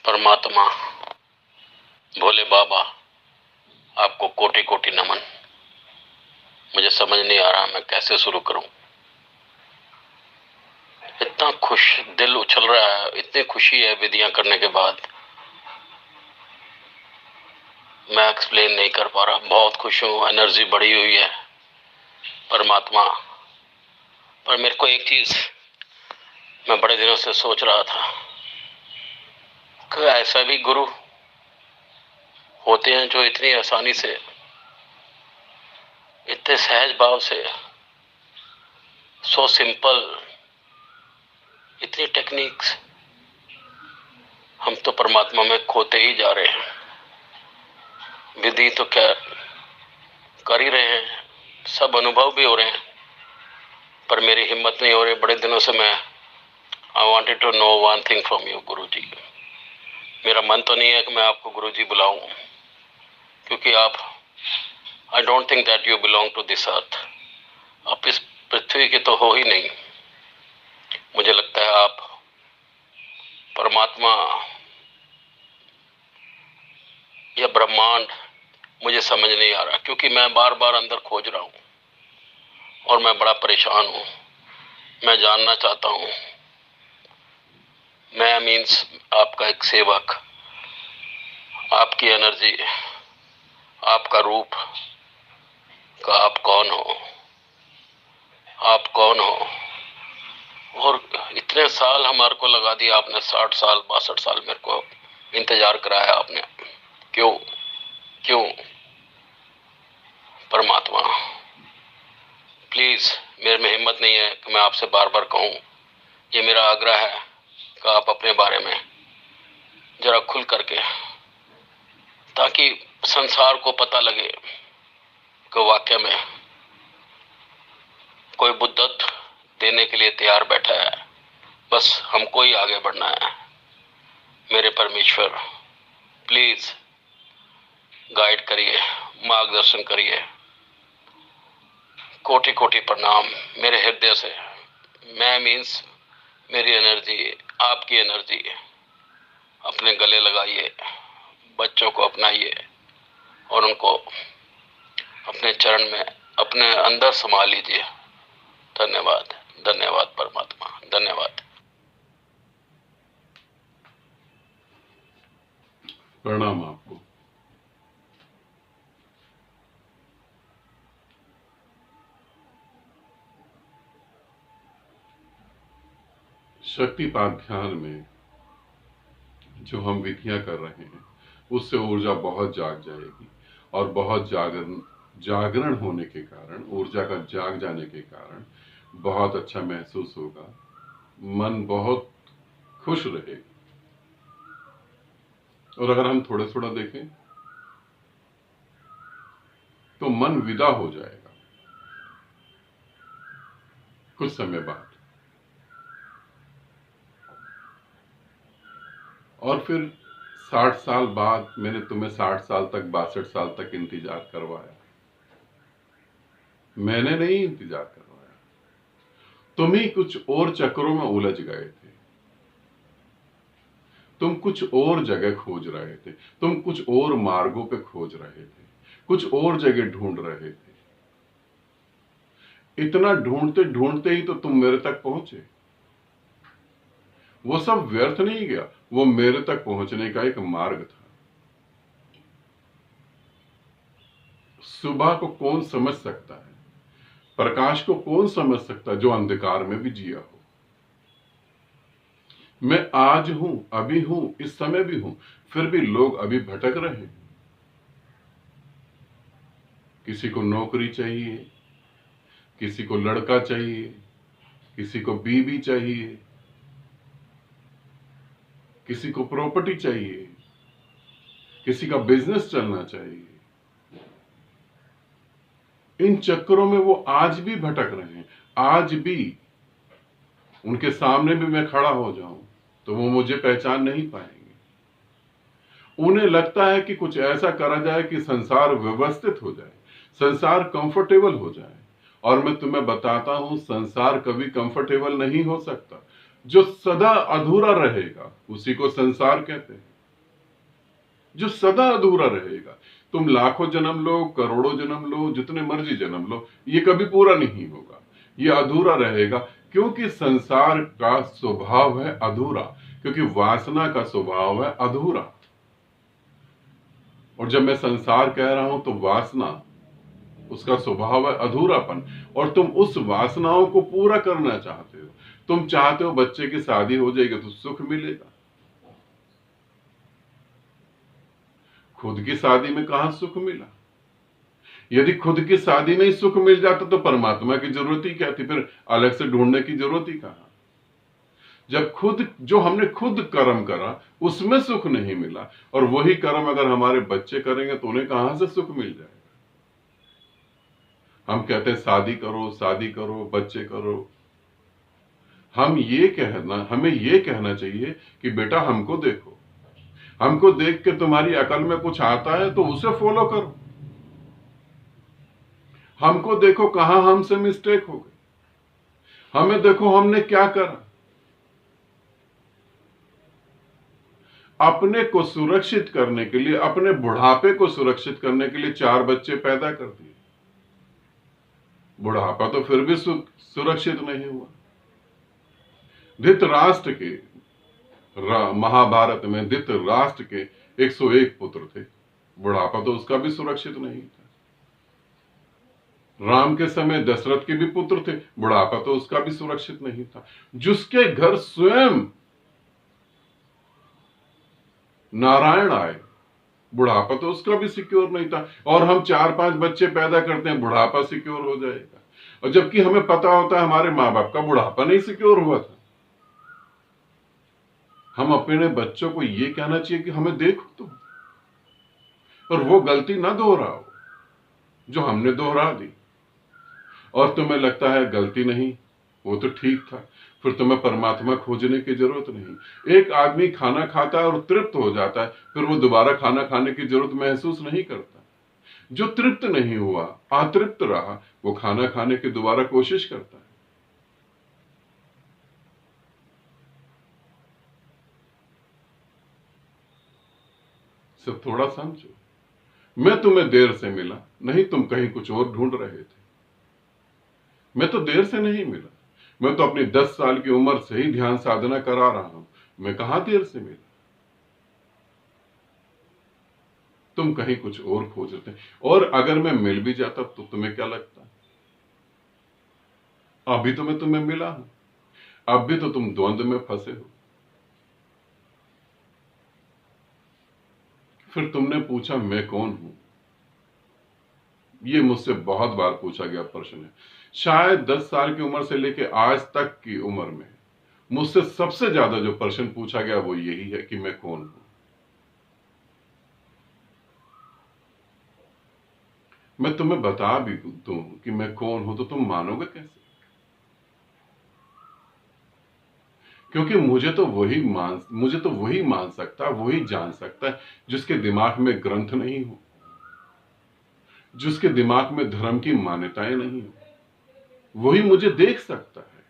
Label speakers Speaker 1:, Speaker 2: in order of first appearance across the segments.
Speaker 1: परमात्मा, भोले बाबा, आपको कोटि कोटि नमन। मुझे समझ नहीं आ रहा मैं कैसे शुरू करूं। इतना खुश दिल उछल रहा है, इतनी खुशी है विधियां करने के बाद, मैं एक्सप्लेन नहीं कर पा रहा। बहुत खुश हूं, एनर्जी बढ़ी हुई है परमात्मा। पर मेरे को एक चीज मैं बड़े दिनों से सोच रहा था कि ऐसा भी गुरु होते हैं जो इतनी आसानी से, इतने सहज भाव से, सो सिंपल, इतनी टेक्निक्स, हम तो परमात्मा में खोते ही जा रहे हैं। विधि तो क्या कर ही रहे हैं, सब अनुभव भी हो रहे हैं, पर मेरी हिम्मत नहीं हो रही। बड़े दिनों से मैं I wanted to know one thing from you Guru ji. मेरा मन तो नहीं है कि मैं आपको गुरु जी बुलाऊं, क्योंकि आप, I don't think that you belong to this earth. आप इस पृथ्वी के तो हो ही नहीं। मुझे लगता है आप परमात्मा या ब्रह्मांड, मुझे समझ नहीं आ रहा, क्योंकि मैं बार बार अंदर खोज रहा हूं और मैं बड़ा परेशान हूं। मैं जानना चाहता हूं। मैं मीन्स आपका एक सेवक, आपकी एनर्जी, आपका रूप का आप कौन हो, आप कौन हो। और इतने साल हमारे को लगा दिया आपने, 60 साल 62 साल मेरे को इंतजार कराया आपने। क्यों क्यों परमात्मा, प्लीज। मेरे में हिम्मत नहीं है कि मैं आपसे बार बार कहूं। ये मेरा आग्रह है कि आप अपने बारे में जरा खुल करके, ताकि संसार को पता लगे कि वाकई में कोई बुद्धत्व देने के लिए तैयार बैठा है, बस हमको ही आगे बढ़ना है। मेरे परमेश्वर, प्लीज गाइड करिए, मार्गदर्शन करिए। कोटि कोटि प्रणाम मेरे हृदय से। मैं मीन्स मेरी एनर्जी, आपकी एनर्जी अपने गले लगाइए, बच्चों को अपनाइए और उनको अपने चरण में, अपने अंदर समा लीजिए। धन्यवाद, धन्यवाद परमात्मा, धन्यवाद।
Speaker 2: प्रणाम आपको। शक्तिपात ध्यान में जो हम विधियां कर रहे हैं, उससे ऊर्जा बहुत जाग जाएगी और बहुत जागरण होने के कारण, ऊर्जा का जाग जाने के कारण बहुत अच्छा महसूस होगा। मन बहुत खुश रहेगा। और अगर हम थोड़ा थोड़ा देखें तो मन विदा हो जाएगा कुछ समय बाद, और फिर 60 साल बाद मैंने तुम्हें 60 साल तक, 62 साल तक इंतजार करवाया। मैंने नहीं इंतजार करवाया, तुम ही कुछ और चक्रों में उलझ गए थे। तुम कुछ और जगह खोज रहे थे, तुम कुछ और मार्गों पे खोज रहे थे, कुछ और जगह ढूंढ रहे थे। इतना ढूंढते ढूंढते ही तो तुम मेरे तक पहुंचे। वो सब व्यर्थ नहीं गया, वो मेरे तक पहुंचने का एक मार्ग था। सुबह को कौन समझ सकता है, प्रकाश को कौन समझ सकता है जो अंधकार में भी जिया हो। मैं आज हूं, अभी हूं, इस समय भी हूं, फिर भी लोग अभी भटक रहे हैं। किसी को नौकरी चाहिए, किसी को लड़का चाहिए, किसी को बीवी चाहिए, किसी को प्रॉपर्टी चाहिए, किसी का बिजनेस चलना चाहिए। इन चक्करों में वो आज भी भटक रहे हैं। आज भी उनके सामने भी मैं खड़ा हो जाऊं तो वो मुझे पहचान नहीं पाएंगे। उन्हें लगता है कि कुछ ऐसा करा जाए कि संसार व्यवस्थित हो जाए, संसार कंफर्टेबल हो जाए, और मैं तुम्हें बताता हूं संसार कभी कंफर्टेबल नहीं हो सकता। जो सदा अधूरा रहेगा उसी को संसार कहते हैं। जो सदा अधूरा रहेगा। तुम लाखों जन्म लो, करोड़ों जन्म लो, जितने मर्जी जन्म लो, ये कभी पूरा नहीं होगा, ये अधूरा रहेगा। क्योंकि संसार का स्वभाव है अधूरा, क्योंकि वासना का स्वभाव है अधूरा। और जब मैं संसार कह रहा हूं तो वासना, उसका स्वभाव है अधूरापन, और तुम उस वासनाओं को पूरा करना चाहते हो। तुम चाहते हो बच्चे की शादी हो जाएगी तो सुख मिलेगा। खुद की शादी में कहां सुख मिला? यदि खुद की शादी में ही सुख मिल जाता तो परमात्मा की जरूरत ही क्या थी? फिर अलग से ढूंढने की जरूरत ही कहां? जब खुद जो हमने खुद कर्म करा उसमें सुख नहीं मिला, और वही कर्म अगर हमारे बच्चे करेंगे तो उन्हें कहां से सुख मिल जाएगा? हम कहते हैं शादी करो, शादी करो, बच्चे करो। हमें ये कहना चाहिए कि बेटा हमको देखो, हमको देख के तुम्हारी अकल में कुछ आता है तो उसे फॉलो करो। हमको देखो कहां हमसे मिस्टेक हो गई, हमें देखो हमने क्या करा। अपने को सुरक्षित करने के लिए, अपने बुढ़ापे को सुरक्षित करने के लिए 4 बच्चे पैदा कर दिए। बुढ़ापा तो फिर भी सुरक्षित नहीं हुआ। धृतराष्ट्र के महाभारत में धृतराष्ट्र के 101 पुत्र थे, बुढ़ापा तो उसका भी सुरक्षित नहीं था। राम के समय दशरथ के भी पुत्र थे, बुढ़ापा तो उसका भी सुरक्षित नहीं था। जिसके घर स्वयं नारायण आए, बुढ़ापा तो उसका भी सिक्योर नहीं था। और हम 4-5 बच्चे पैदा करते हैं, बुढ़ापा सिक्योर हो जाएगा। और जबकि हमें पता होता है हमारे माँ बाप का बुढ़ापा नहीं सिक्योर हुआ था। हम अपने बच्चों को ये कहना चाहिए कि हमें देखो तुम, और वो गलती ना दोहराओ जो हमने दोहरा दी। और तुम्हें लगता है गलती नहीं, वो तो ठीक था, फिर तुम्हें परमात्मा खोजने की जरूरत नहीं। एक आदमी खाना खाता है और तृप्त हो जाता है, फिर वो दोबारा खाना खाने की जरूरत महसूस नहीं करता। जो तृप्त नहीं हुआ, अतृप्त रहा, वो खाना खाने की दोबारा कोशिश करता है। सब थोड़ा समझो। मैं तुम्हें देर से मिला, नहीं तुम कहीं कुछ और ढूंढ रहे थे। मैं तो देर से नहीं मिला, मैं तो अपनी 10 साल की उम्र से ही ध्यान साधना करा रहा हूं। मैं कहां देर से मिला? तुम कहीं कुछ और खोज रहे थे। और अगर मैं मिल भी जाता तो तुम्हें क्या लगता? अभी तो मैं तुम्हें मिला हूं, अब भी तो तुम द्वंद्व में फंसे हो। फिर तुमने पूछा मैं कौन हूं? ये मुझसे बहुत बार पूछा गया प्रश्न है। शायद 10 साल की उम्र से लेकर आज तक की उम्र में मुझसे सबसे ज्यादा जो प्रश्न पूछा गया वो यही है कि मैं कौन हूं। मैं तुम्हें बता भी दूं कि मैं कौन हूं तो तुम मानोगे कैसे? क्योंकि मुझे तो वही मान सकता, वही जान सकता है जिसके दिमाग में ग्रंथ नहीं हो, जिसके दिमाग में धर्म की मान्यताएं नहीं हो। वही मुझे देख सकता है।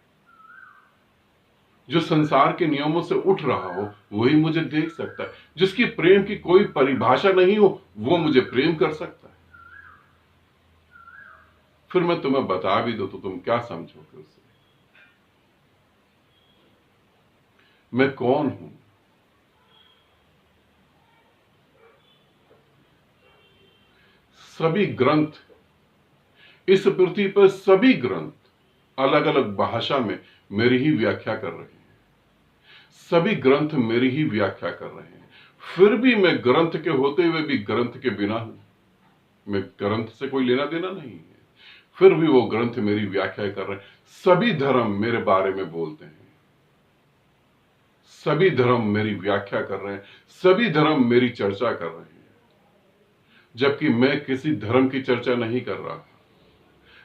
Speaker 2: जो संसार के नियमों से उठ रहा हो वही मुझे देख सकता है। जिसकी प्रेम की कोई परिभाषा नहीं हो वो मुझे प्रेम कर सकता है। फिर मैं तुम्हें बता भी दो तो तुम क्या समझोगे उससे? मैं कौन हूं? सभी ग्रंथ, इस पृथ्वी पर सभी ग्रंथ अलग अलग भाषा में मेरी ही व्याख्या कर रहे हैं। सभी ग्रंथ मेरी ही व्याख्या कर रहे हैं। फिर भी मैं ग्रंथ के होते हुए भी ग्रंथ के बिना हूं। मैं ग्रंथ से कोई लेना देना नहीं है, फिर भी वो ग्रंथ मेरी व्याख्या कर रहे हैं। सभी धर्म मेरे बारे में बोलते हैं, सभी धर्म मेरी व्याख्या कर रहे हैं, सभी धर्म मेरी चर्चा कर रहे हैं। जबकि मैं किसी धर्म की चर्चा नहीं कर रहा,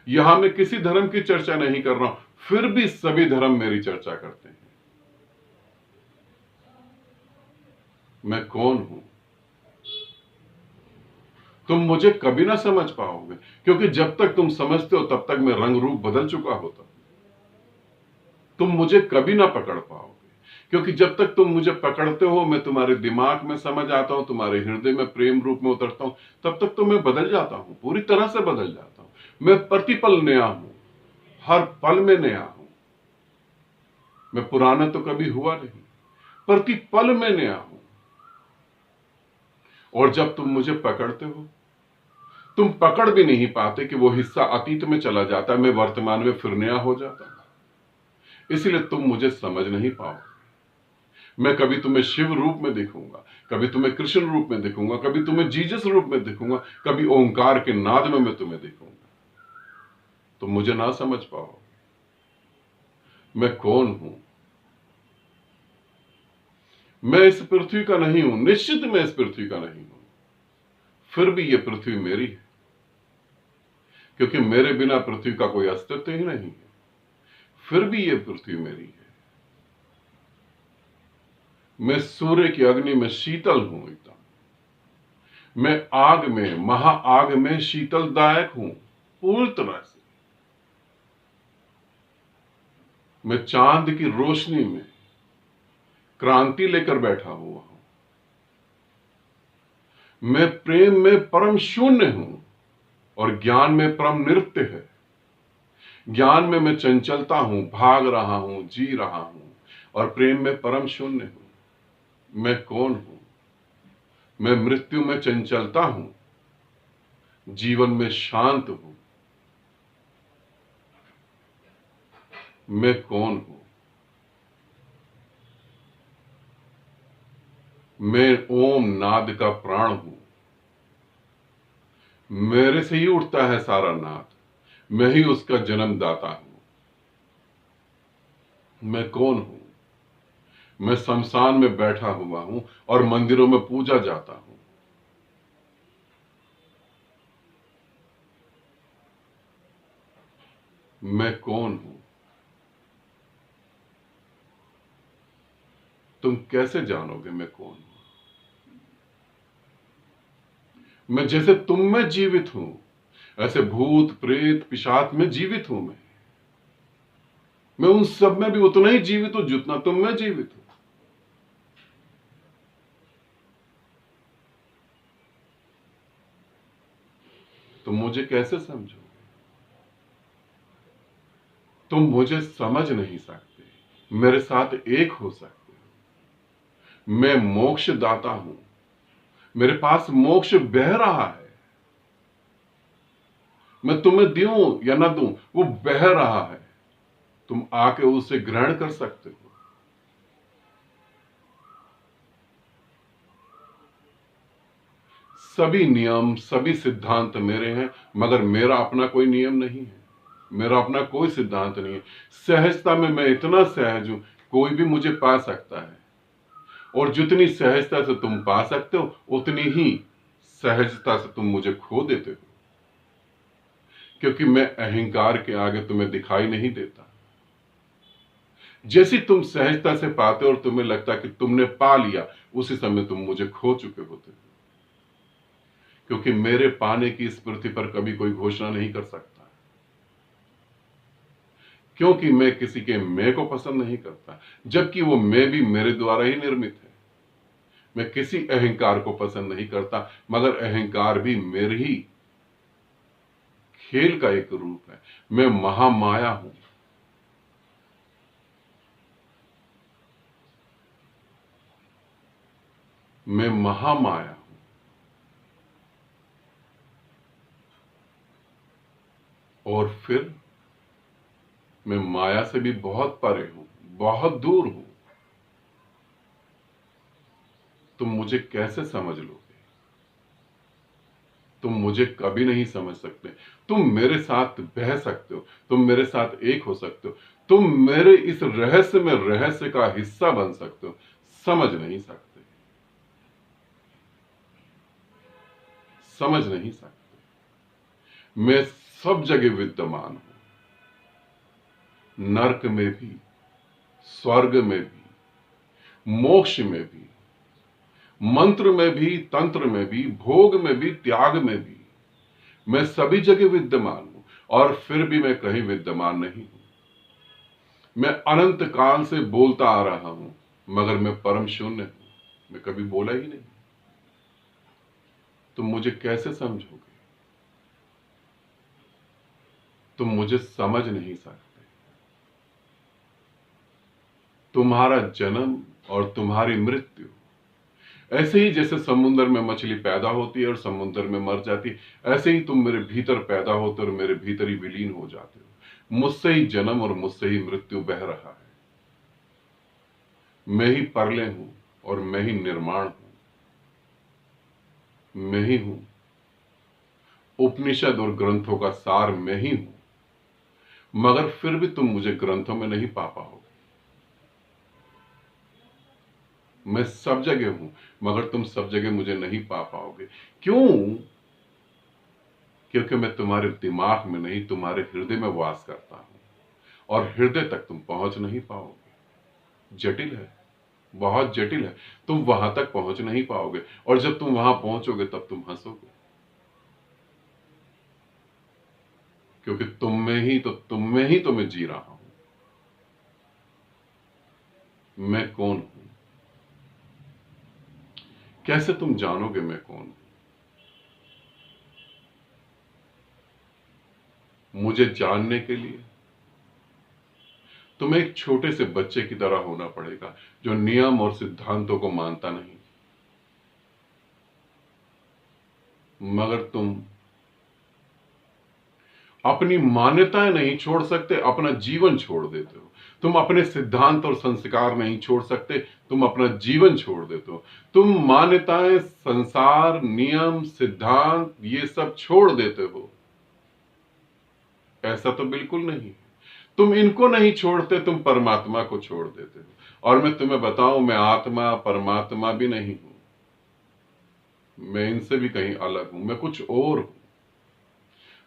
Speaker 2: यहां मैं किसी धर्म की चर्चा नहीं कर रहा हूं, फिर भी सभी धर्म मेरी चर्चा करते हैं। मैं कौन हूं? तुम मुझे कभी ना समझ पाओगे, क्योंकि जब तक तुम समझते हो तब तक मैं रंग रूप बदल चुका होता। तुम मुझे कभी ना पकड़ पाओगे, क्योंकि जब तक तुम मुझे पकड़ते हो, मैं तुम्हारे दिमाग में समझ आता हूं, तुम्हारे हृदय में प्रेम रूप में उतरता हूं, तब तक तो मैं बदल जाता हूं, पूरी तरह से बदल जाता हूं। मैं प्रतिपल नया हूं, हर पल में नया हूं। मैं पुराना तो कभी हुआ नहीं, प्रतिपल में नया हूं। और जब तुम मुझे पकड़ते हो, तुम पकड़ भी नहीं पाते कि वो हिस्सा अतीत में चला जाता है, मैं वर्तमान में फिर नया हो जाता हूं। इसलिए तुम मुझे समझ नहीं पाओगे। मैं कभी तुम्हें शिव रूप में देखूंगा, कभी तुम्हें कृष्ण रूप में देखूंगा, कभी तुम्हें जीसस रूप में देखूंगा, कभी ओंकार के नाद में मैं तुम्हें देखूंगा। तुम मुझे ना समझ पाओ। मैं कौन हूं? मैं इस पृथ्वी का नहीं हूं, निश्चित मैं इस पृथ्वी का नहीं हूं। फिर भी यह पृथ्वी मेरी है, क्योंकि मेरे बिना पृथ्वी का कोई अस्तित्व ही नहीं है। फिर भी यह पृथ्वी मेरी है। मैं सूर्य की अग्नि में शीतल हूं एकदम। मैं आग में, महा आग में शीतलदायक हूं पूरी तरह से। मैं चांद की रोशनी में क्रांति लेकर बैठा हुआ हूं। मैं प्रेम में परम शून्य हूं और ज्ञान में परम नृत्य है। ज्ञान में मैं चंचलता हूं, भाग रहा हूं, जी रहा हूं, और प्रेम में परम शून्य हूं। मैं कौन हूं? मैं मृत्यु में चंचलता हूं, जीवन में शांत हूं। मैं कौन हूं? मैं ओम नाद का प्राण हूं। मेरे से ही उठता है सारा नाद, मैं ही उसका जन्मदाता हूं। मैं कौन हूं? मैं शमशान में बैठा हुआ हूं और मंदिरों में पूजा जाता हूं। मैं कौन हूं? तुम कैसे जानोगे मैं कौन हूं? मैं जैसे तुम में जीवित हूं, ऐसे भूत प्रेत पिशाच में जीवित हूं। मैं उन सब में भी उतना ही जीवित हूं जितना तुम में जीवित हूं। तुम मुझे कैसे समझोगे? तुम मुझे समझ नहीं सकते, मेरे साथ एक हो सकते हो। मैं मोक्ष दाता हूं, मेरे पास मोक्ष बह रहा है। मैं तुम्हें दूं या ना दूं, वो बह रहा है। तुम आके उसे ग्रहण कर सकते हो। सभी नियम, सभी सिद्धांत मेरे हैं, मगर मेरा अपना कोई नियम नहीं है, मेरा अपना कोई सिद्धांत नहीं है। सहजता में मैं इतना सहज हूं, कोई भी मुझे पा सकता है। और जितनी सहजता से तुम पा सकते हो, उतनी ही सहजता से तुम मुझे खो देते हो, क्योंकि मैं अहंकार के आगे तुम्हें दिखाई नहीं देता। जैसी तुम सहजता से पाते हो और तुम्हें लगता कि तुमने पा लिया, उसी समय तुम मुझे खो चुके होते हो। क्योंकि मेरे पाने की इस पृथ्वी पर कभी कोई घोषणा नहीं कर सकता, क्योंकि मैं किसी के मैं को पसंद नहीं करता, जबकि वो मैं भी मेरे द्वारा ही निर्मित है। मैं किसी अहंकार को पसंद नहीं करता, मगर अहंकार भी मेरे ही खेल का एक रूप है। मैं महामाया हूं। मैं महामाया हूं। और फिर मैं माया से भी बहुत परे हूं, बहुत दूर हूं। तुम मुझे कैसे समझ लोगे? तुम मुझे कभी नहीं समझ सकते। तुम मेरे साथ बह सकते हो, तुम मेरे साथ एक हो सकते हो, तुम मेरे इस रहस्य में रहस्य का हिस्सा बन सकते हो। समझ नहीं सकते, समझ नहीं सकते। मैं सब जगह विद्यमान हूं, नरक में भी, स्वर्ग में भी, मोक्ष में भी, मंत्र में भी, तंत्र में भी, भोग में भी, त्याग में भी। मैं सभी जगह विद्यमान हूं, और फिर भी मैं कहीं विद्यमान नहीं हूं। मैं अनंत काल से बोलता आ रहा हूं, मगर मैं परम शून्य हूं, मैं कभी बोला ही नहीं। तुम मुझे कैसे समझोगे? तुम मुझे समझ नहीं सकते। तुम्हारा जन्म और तुम्हारी मृत्यु ऐसे ही जैसे समुद्र में मछली पैदा होती है और समुद्र में मर जाती है, ऐसे ही तुम मेरे भीतर पैदा होते और मेरे भीतर ही विलीन हो जाते हो। मुझसे ही जन्म और मुझसे ही मृत्यु बह रहा है। मैं ही परलय हूं और मैं ही निर्माण हूं, मैं ही हूं। उपनिषद और ग्रंथों का सार मैं ही हूं, मगर फिर भी तुम मुझे ग्रंथों में नहीं पा पाओगे। मैं सब जगह हूं, मगर तुम सब जगह मुझे नहीं पा पाओगे। क्यों? क्योंकि मैं तुम्हारे दिमाग में नहीं, तुम्हारे हृदय में वास करता हूं, और हृदय तक तुम पहुंच नहीं पाओगे। जटिल है, बहुत जटिल है। तुम वहां तक पहुंच नहीं पाओगे, और जब तुम वहां पहुंचोगे तब तुम हंसोगे, क्योंकि तुम में ही तो मैं जी रहा हूं। मैं कौन हूं? कैसे तुम जानोगे मैं कौन हूं? मुझे जानने के लिए तुम्हें एक छोटे से बच्चे की तरह होना पड़ेगा, जो नियम और सिद्धांतों को मानता नहीं। मगर तुम अपनी मान्यताएं नहीं छोड़ सकते, अपना जीवन छोड़ देते हो। तुम अपने सिद्धांत और संस्कार नहीं छोड़ सकते, तुम अपना जीवन छोड़ देते हो। तुम मान्यताएं, संसार, नियम, सिद्धांत ये सब छोड़ देते हो। ऐसा तो बिल्कुल नहीं। तुम इनको नहीं छोड़ते, तुम परमात्मा को छोड़ देते हो। और मैं तुम्हें बताऊं, मैं आत्मा परमात्मा भी नहीं हूं, मैं इनसे भी कहीं अलग हूं, मैं कुछ और हूं।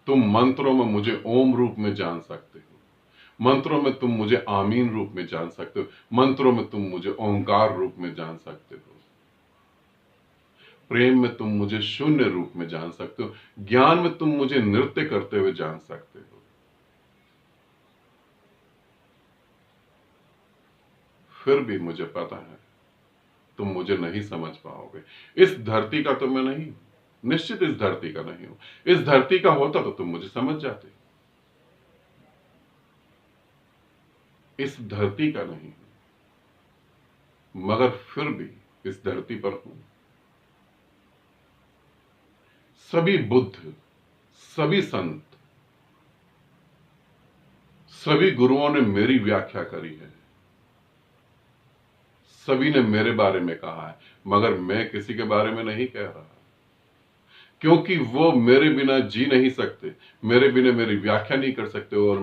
Speaker 2: तुम मंत्रों में मुझे ओम रूप में जान सकते हो, मंत्रों में तुम मुझे आमीन रूप में जान सकते हो, मंत्रों में तुम मुझे ओंकार रूप में जान सकते हो, प्रेम में तुम मुझे शून्य रूप में जान सकते हो, ज्ञान में तुम मुझे नृत्य करते हुए जान सकते हो। फिर भी मुझे पता है तुम मुझे नहीं समझ पाओगे। इस धरती का तो मैं नहीं, निश्चित इस धरती का नहीं हूं। इस धरती का होता तो तुम मुझे समझ जाते। इस धरती का नहीं हूं, मगर फिर भी इस धरती पर हूं। सभी बुद्ध, सभी संत, सभी गुरुओं ने मेरी व्याख्या करी है, सभी ने मेरे बारे में कहा है, मगर मैं किसी के बारे में नहीं कह रहा, क्योंकि वो मेरे बिना जी नहीं सकते, मेरे बिना मेरी व्याख्या नहीं कर सकते, और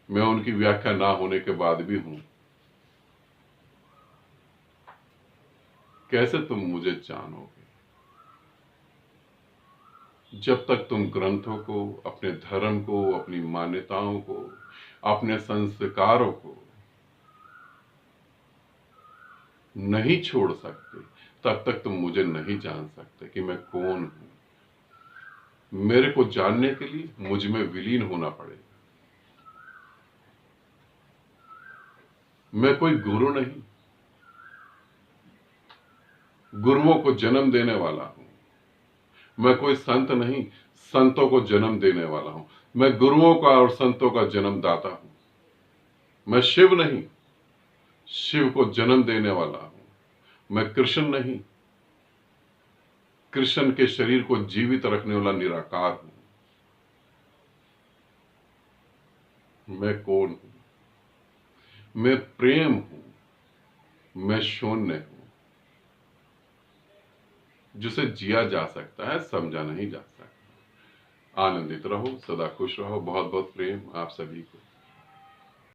Speaker 2: मैं उनकी व्याख्या ना होने के बाद भी हूं। कैसे तुम मुझे जानोगे? जब तक तुम ग्रंथों को, अपने धर्म को, अपनी मान्यताओं को, अपने संस्कारों को नहीं छोड़ सकते, तब तक तुम मुझे नहीं जान सकते कि मैं कौन हूं। मेरे को जानने के लिए मुझ में विलीन होना पड़ेगा। मैं कोई गुरु नहीं, गुरुओं को जन्म देने वाला हूं। मैं कोई संत नहीं, संतों को जन्म देने वाला हूं। मैं गुरुओं का और संतों का जन्मदाता हूं। मैं शिव नहीं, शिव को जन्म देने वाला हूं। मैं कृष्ण नहीं, कृष्ण के शरीर को जीवित रखने वाला निराकार हूं। मैं कौन हूं? मैं प्रेम हूं, मैं शून्य हूं, जिसे जिया जा सकता है, समझा नहीं जा सकता। आनंदित रहो, सदा खुश रहो। बहुत बहुत प्रेम आप सभी को।